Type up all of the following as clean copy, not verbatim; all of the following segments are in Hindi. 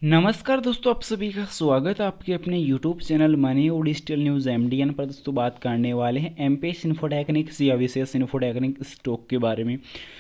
नमस्कार दोस्तों, आप सभी का स्वागत है आपके अपने YouTube चैनल मनी और डिजिटल न्यूज़ एमडीएन पर। दोस्तों बात करने वाले हैं एमपीएस इन्फोटेक्निक्स या विशेष इन्फोटेक्निक स्टॉक के बारे में।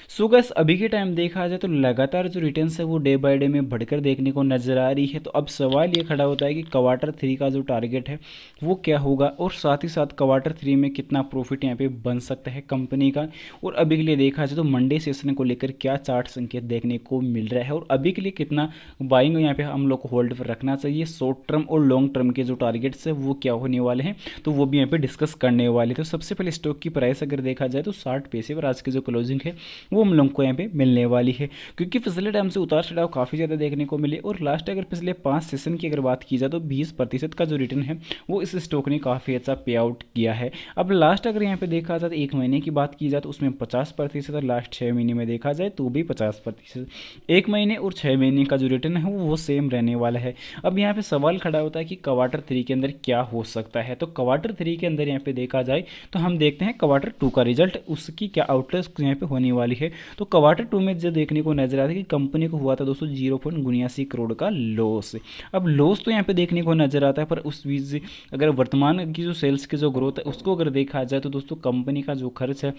सो गैस अभी के टाइम देखा जाए तो लगातार जो रिटर्न्स है वो डे बाय डे में बढ़कर देखने को नजर आ रही है। तो अब सवाल ये खड़ा होता है कि क्वार्टर 3 का जो टारगेट है वो क्या होगा और साथ ही साथ क्वार्टर 3 में कितना प्रॉफिट यहाँ पे बन सकता है कंपनी का। और अभी के लिए देखा जाए तो मंडे सेशन को लेकर क्या चार्ट संकेत देखने को मिल रहा है और अभी के लिए कितना बाइंग यहाँ पे हम लोग को होल्ड पर रखना चाहिए। शॉर्ट टर्म और लॉन्ग टर्म के जो टारगेट्स है वो क्या होने वाले हैं तो वो भी यहाँ पे डिस्कस करने वाले। तो सबसे पहले स्टॉक की प्राइस अगर देखा जाए तो 60 पैसे पर आज की जो क्लोजिंग है वो हम लोग को यहाँ पे मिलने वाली है, क्योंकि पिछले टाइम से उतार चढ़ाव काफ़ी ज़्यादा देखने को मिले। और लास्ट अगर पिछले 5 सेशन की अगर बात की जाए तो 20% का जो रिटर्न है वो इस स्टॉक ने काफ़ी अच्छा पे आउट किया है। अब लास्ट अगर यहाँ पे देखा जाए तो 1 महीने की बात की जाए तो उसमें 50% और लास्ट 6 महीने में देखा जाए तो भी 50%। 1 महीने और 6 महीने का जो रिटर्न है वो सेम रहने वाला है। अब यहाँ पे सवाल खड़ा होता है कि क्वार्टर 3 के अंदर क्या हो सकता है। तो क्वार्टर 3 के अंदर यहाँ पे देखा जाए तो हम देखते हैं क्वार्टर 2 का रिजल्ट, उसकी क्या आउटलुक यहाँ पे होने वाली है। तो क्वार्टर 2 में जो देखने को नजर आता है कि कंपनी को हुआ था दोस्तों 0.79 करोड़ का लॉस। अब लॉस तो यहाँ पे देखने को नजर आता है, पर उस बीच अगर वर्तमान की जो सेल्स की जो ग्रोथ है उसको अगर देखा जाए तो दोस्तों कंपनी का जो खर्च है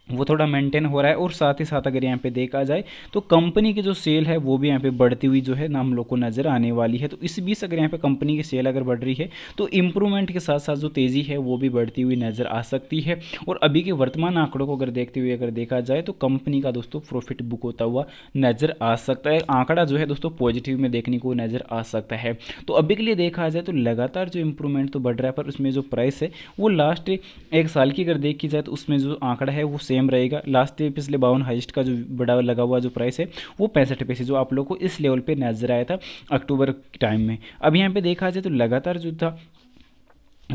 वो थोड़ा मेंटेन हो रहा है। और साथ ही साथ अगर यहाँ पे देखा जाए तो कंपनी की जो सेल है वो भी यहाँ पे बढ़ती हुई जो है ना हम लोग को नज़र आने वाली है। तो इस बीच अगर यहाँ पे कंपनी की सेल अगर बढ़ रही है तो इम्प्रूवमेंट के साथ साथ जो तेज़ी है वो भी बढ़ती हुई नज़र आ सकती है। और अभी के वर्तमान आंकड़ों को अगर देखते हुए अगर देखा जाए तो कंपनी का दोस्तों प्रॉफिट बुक होता हुआ नज़र आ सकता है। आंकड़ा जो है दोस्तों पॉजिटिव में देखने को नज़र आ सकता है। तो अभी के लिए देखा जाए तो लगातार जो इम्प्रूवमेंट तो बढ़ रहा है, पर उसमें जो प्राइस है वो लास्ट 1 साल की अगर देखी जाए तो उसमें जो आंकड़ा है वो सेम रहेगा। लास्ट पिछले 52 हाइस्ट का जो बड़ा लगा हुआ जो प्राइस है वो 65 पैसे जो आप लोग को इस लेवल पे नजर आया था अक्टूबर के टाइम में। अब यहाँ पे देखा जाए तो लगातार जो था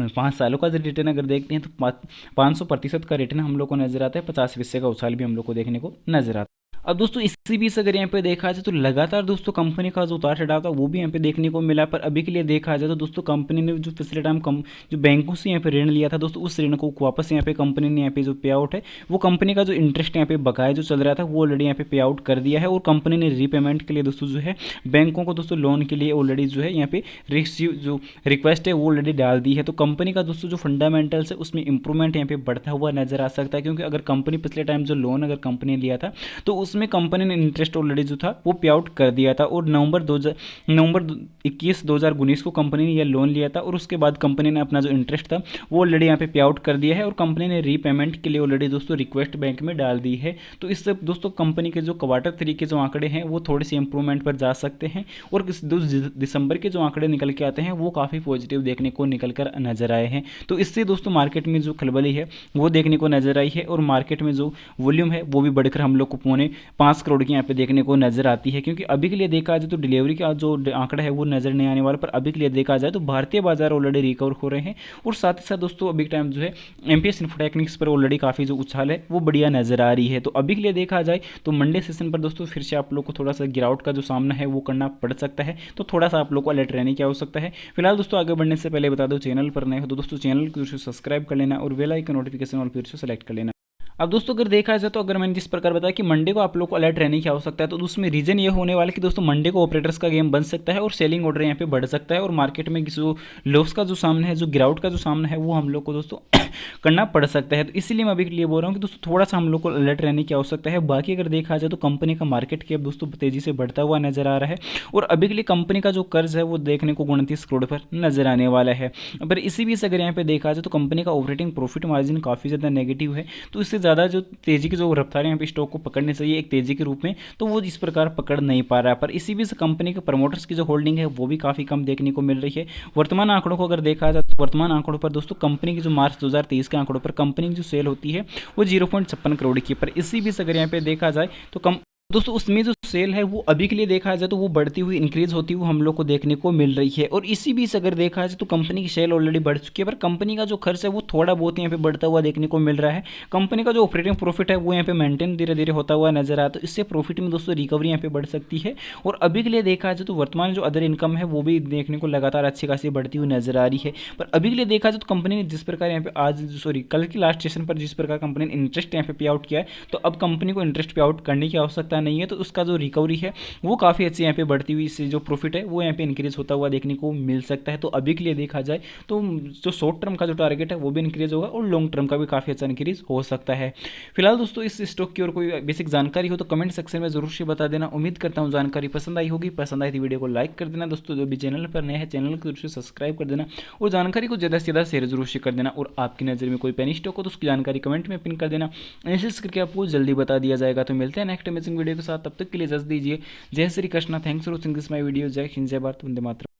5 सालों का रिटर्न अगर देखते हैं तो 500% का रिटर्न हम लोग को नजर आता है। 50 पैसे का उछाल भी हम लोग को देखने को नजर आता है। अब दोस्तों इसी बीच अगर यहाँ पे देखा जाए तो लगातार दोस्तों कंपनी का जो उतार चढ़ाव था वो भी यहाँ पे देखने को मिला। पर अभी के लिए देखा जाए तो दोस्तों कंपनी ने जो पिछले टाइम जो बैंकों से यहाँ पे ऋण लिया था दोस्तों उस ऋण को वापस यहाँ पे कंपनी ने यहाँ पे जो पे आउट है वो कंपनी का जो इंटरेस्ट यहाँ पे बकाया जो चल रहा था वो ऑलरेडी यहाँ पे आउट कर दिया है। और कंपनी ने रीपेमेंट के लिए दोस्तों जो है बैंकों को दोस्तों लोन के लिए ऑलरेडी जो है यहाँ पे रिसीव जो रिक्वेस्ट है वो ऑलरेडी डाल दी है। तो कंपनी का दोस्तों जो फंडामेंटल्स है उसमें इंप्रूवमेंट यहाँ पे बढ़ता हुआ नजर आ सकता है, क्योंकि अगर कंपनी पिछले टाइम जो लोन अगर कंपनी ने लिया था तो उसमें कंपनी ने इंटरेस्ट ऑलरेडी जो था वो पे आउट कर दिया था। और नवंबर 21 2019 को कंपनी ने यह लोन लिया था और उसके बाद कंपनी ने अपना जो इंटरेस्ट था वो ऑलरेडी यहाँ पे पे आउट कर दिया है और कंपनी ने रीपेमेंट के लिए ऑलरेडी दोस्तों रिक्वेस्ट बैंक में डाल दी है। तो इससे दोस्तों कंपनी के जो क्वार्टर 3 के जो आंकड़े हैं वो थोड़े से इंप्रूवमेंट पर जा सकते हैं। और दिसंबर के जो आंकड़े निकल के आते हैं वो काफ़ी पॉजिटिव देखने को निकल कर नजर आए हैं। तो इससे दोस्तों मार्केट में जो खलबली है वो देखने को नजर आई है और मार्केट में जो वॉल्यूम है वो भी बढ़कर हम लोग को 5.25 करोड़ की यहाँ पे देखने को नजर आती है। क्योंकि अभी के लिए देखा जाए तो डिलीवरी का जो आंकड़ा है वो नजर नहीं आने वाला, पर अभी के लिए देखा जाए तो भारतीय बाजार ऑलरेडी रिकवर हो रहे हैं। और साथ ही साथ दोस्तों अभी टाइम जो है एमपीएस इन्फोटेक्निक्स पर ऑलरेडी काफ़ी जो उछाल है वो बढ़िया नजर आ रही है। तो अभी के लिए देखा जाए तो मंडे सेशन पर दोस्तों फिर से आप लोग को थोड़ा सा गिरावट का जो सामना है वो करना पड़ सकता है। तो थोड़ा सा आप लोग को अलर्ट रहने की आवश्यकता है। फिलहाल दोस्तों आगे बढ़ने से पहले बता दो, चैनल पर नए हो तो दोस्तों चैनल को सब्सक्राइब कर लेना और बेल आइकन नोटिफिकेशन ऑल फिर से सेलेक्ट कर लेना। अब दोस्तों अगर देखा जाए तो अगर मैंने जिस प्रकार बताया कि मंडे को आप लोग को अलर्ट रहने की आवश्यकता है, तो उसमें रीजन ये होने वाला है कि दोस्तों मंडे को ऑपरेटर्स का गेम बन सकता है और सेलिंग ऑर्डर यहाँ पे बढ़ सकता है और मार्केट में जो लॉस का जो सामना है, जो गिरावट का जो सामना है वो हम लोग को दोस्तों करना पड़ सकता है। तो इसीलिए मैं अभी के लिए बोल रहा हूँ कि दोस्तों थोड़ा सा हम लोग को अलर्ट रहने की आवश्यकता है। बाकी अगर देखा जाए तो कंपनी का मार्केट कैप दोस्तों तेजी से बढ़ता हुआ नजर आ रहा है और अभी के लिए कंपनी का जो कर्ज है वो देखने को 29 करोड़ पर नजर आने वाला है। पर इसी बीच अगर यहाँ पे देखा जाए तो कंपनी का ऑपरेटिंग प्रॉफिट मार्जिन काफ़ी ज़्यादा नेगेटिव है। तो इससे ज़्यादा जो तेजी की जो रफ्तार है यहाँ पे स्टॉक को पकड़नी चाहिए एक तेजी के रूप में, तो वो इस प्रकार पकड़ नहीं पा रहा है। पर इसी बीच कंपनी के प्रमोटर्स की जो होल्डिंग है वो भी काफ़ी कम देखने को मिल रही है। वर्तमान आंकड़ों को अगर देखा जाए तो वर्तमान आंकड़ों पर दोस्तों कंपनी की जो मार्च 2023 के आंकड़ों पर कंपनी की जो सेल होती है वो 0.56 करोड़ की। पर इसी बीच अगर यहाँ पे देखा जाए तो दोस्तों उसमें जो सेल है वो अभी के लिए देखा जाए तो वो बढ़ती हुई इंक्रीज होती हुई हम लोग को देखने को मिल रही है। और इसी बीच अगर देखा जाए तो कंपनी की सेल ऑलरेडी बढ़ चुकी है, पर कंपनी का जो खर्च है वो थोड़ा बहुत यहाँ पे बढ़ता हुआ देखने को मिल रहा है। कंपनी का जो ऑपरेटिंग प्रॉफिट है वो यहाँ पे मेंटेन धीरे धीरे होता हुआ नजर आता है, तो इससे प्रॉफिट में दोस्तों रिकवरी यहाँ पे बढ़ सकती है। और अभी के लिए देखा जाए तो वर्तमान जो अदर इनकम है वो भी देखने को लगातार अच्छी खासी बढ़ती हुई नजर आ रही है। पर अभी के लिए देखा जाए तो कंपनी ने जिस प्रकार यहाँ पे आज कल की लास्ट सेशन पर जिस प्रकार कंपनी ने इंटरेस्ट यहाँ पे पे आउट किया है, तो अब कंपनी को इंटरेस्ट पे आउट करने की आवश्यकता नहीं है तो उसका जो रिकवरी है वो काफ़ी अच्छी यहाँ पे बढ़ती हुई, इससे जो प्रॉफिट है वो यहाँ पे इंक्रीज होता हुआ देखने को मिल सकता है। तो अभी के लिए देखा जाए तो जो शॉर्ट टर्म का जो टारगेट है वो भी इंक्रीज होगा और लॉन्ग टर्म का भी काफ़ी अच्छा इंक्रीज हो सकता है। फिलहाल दोस्तों इस स्टॉक की और कोई बेसिक जानकारी हो तो कमेंट सेक्शन में जरूर से बता देना। उम्मीद करता हूँ जानकारी पसंद आई होगी। पसंद आई तो वीडियो को लाइक कर देना दोस्तों, जो भी चैनल पर नया है चैनल को जरूर से सब्सक्राइब कर देना और जानकारी को ज़्यादा से ज़्यादा शेयर जरूर से कर देना। और आपकी नज़र में कोई पेनी स्टॉक हो तो उसकी जानकारी कमेंट में पिन कर देना, एनालिसिस करके आपको जल्दी बता दिया जाएगा। तो मिलते हैं नेक्स्ट अमेजिंग वीडियो के साथ, तब तक के लिए इजाजत दीजिए। जय Shri Krishna, thanks for watching this my video. जय हिंद, जय भारत, वंदे मातरम।